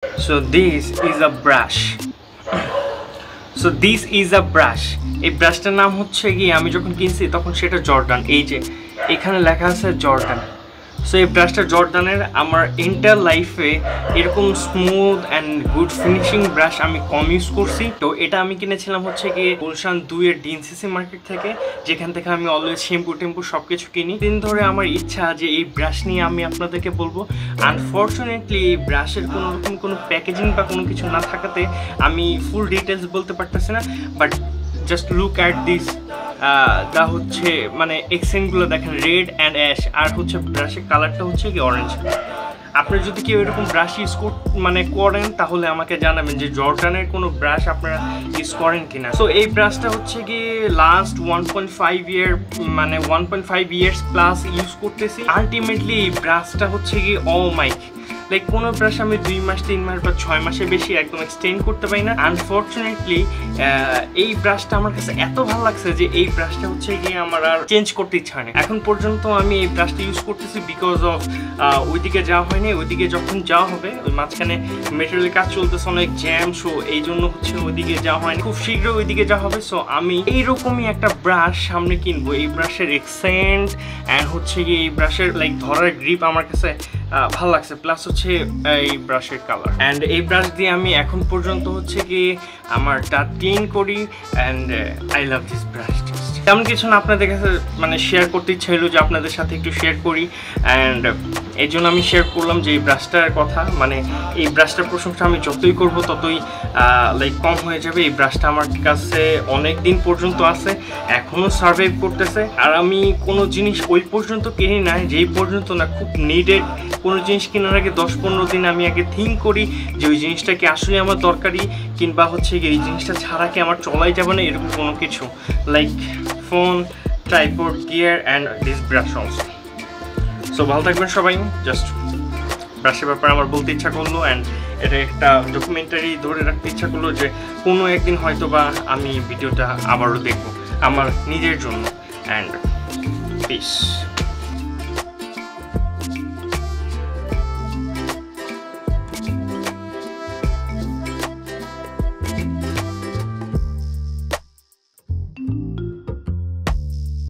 So this is a brush. So this is a brush. এই ব্রাশটার নাম হচ্ছে কি আমি যখন কিনছি তখন সেটা জর্ডান, এই যে এখানে লেখা আছে জর্ডান। সো এই ব্রাশটা জর্ডানের। আমার এন্টার লাইফে এরকম smooth and good finishing brush আমি কম ইউজ করছি। তো এটা আমি কিনেছিলাম হচ্ছে কি গুলশান 2-এর ডিএনসিসি মার্কেট থেকে, যেখান থেকে আমি অলওয়েজ শ্যাম্পু টেম্পু সব কিছু কিনি। দিন ধরে আমার ইচ্ছা যে এই ব্রাশ নিয়ে আমি আপনাদেরকে বলবো। আনফর্চুনেটলি এই ব্রাশের কোনো প্যাকেজিং বা কোনো কিছু না থাকাতে আমি ফুল ডিটেলস বলতে পারতেছি না। But just look at this, দা হচ্ছে মানে এক্সেন্টগুলো দেখেন, রেড অ্যান্ড অ্যাশ, আর হচ্ছে ব্রাশের কালারটা হচ্ছে কি অরেঞ্জ। আপনি যদি কেউ এরকম ব্রাশ ইউজ করেন তাহলে আমাকে জানাবেন যে জর্ডানের কোনো ব্রাশ আপনারা ইউজ করেন কিনা। সো এই ব্রাশটা হচ্ছে কি লাস্ট 1.5 ইয়ার্স প্লাস ইউজ করতেছি। আলটিমেটলি এই ব্রাশটা হচ্ছে কি লাইক কোনো ব্রাশ আমি 2 মাস 3 মাস বা 6 মাসের বেশি একদম এক্সটেন্ড করতে পারি না। আনফর্চুনেটলি এই ব্রাশটা আমার কাছে এত ভালো লাগছে যে এই ব্রাশটা হচ্ছে গিয়ে আমার আর চেঞ্জ করতে ইচ্ছা হয় না। এখন পর্যন্ত আমি এই ব্রাশটা ইউজ করতেছি বিকজ অফ ওইদিকে যাওয়া হয়নি। ওইদিকে যখন যাওয়া হবে, ওই মাঝখানে মেটেরিয়ালের কাজ চলতেছে, অনেক জ্যাম, সো এই জন্য হচ্ছে ওইদিকে যাওয়া হয়নি। খুব শীঘ্রই ওইদিকে যাওয়া হবে। সো আমি এইরকমই একটা ব্রাশ সামনে কিনবো। এই ব্রাশের এক্সেন্ট অ্যান্ড হচ্ছে গিয়ে এই ব্রাশের লাইক ধরার গ্রিপ আমার কাছে ভালো লাগছে, প্লাস হচ্ছে এই ব্রাশের কালার। অ্যান্ড এই ব্রাশ দিয়ে আমি এখন পর্যন্ত হচ্ছে কি আমার দাঁত ক্লিন করি। And I love this brush. তেমন কিছু না, আপনাদের কাছে মানে শেয়ার করতে ইচ্ছা হলো যে আপনাদের সাথে একটু শেয়ার করি। অ্যান্ড এই জন্য আমি শেয়ার করলাম যে এই ব্রাশটার কথা। মানে এই ব্রাশটার প্রশংসা আমি যতই করব ততই লাইক কম হয়ে যাবে। এই ব্রাশটা আমার কাছে অনেক দিন পর্যন্ত আছে, এখনও সার্ভাইভ করতেছে। আর আমি কোনো জিনিস ওই পর্যন্ত কিনি না যেই পর্যন্ত না খুব নিডেড। কোনো জিনিস কেনার আগে 10-15 দিন আমি আগে থিঙ্ক করি যে ওই জিনিসটা কি আসলে আমার দরকারি, কিংবা হচ্ছে এই জিনিসটা ছাড়া কি আমার চলাই যাবে না, এরকম কোনো কিছু। Like phone, tripod, gear and this brush also. So ভালো থাকবেন সবাই। জাস্ট ব্রাশের ব্যাপারে আমার বলতে ইচ্ছা করলো, অ্যান্ড এটা একটা ডকুমেন্টারি ধরে রাখতে ইচ্ছা করলো যে কোনো একদিন হয়তো বা আমি ভিডিওটা আবারও দেখবো আমার নিজের জন্য। And piece.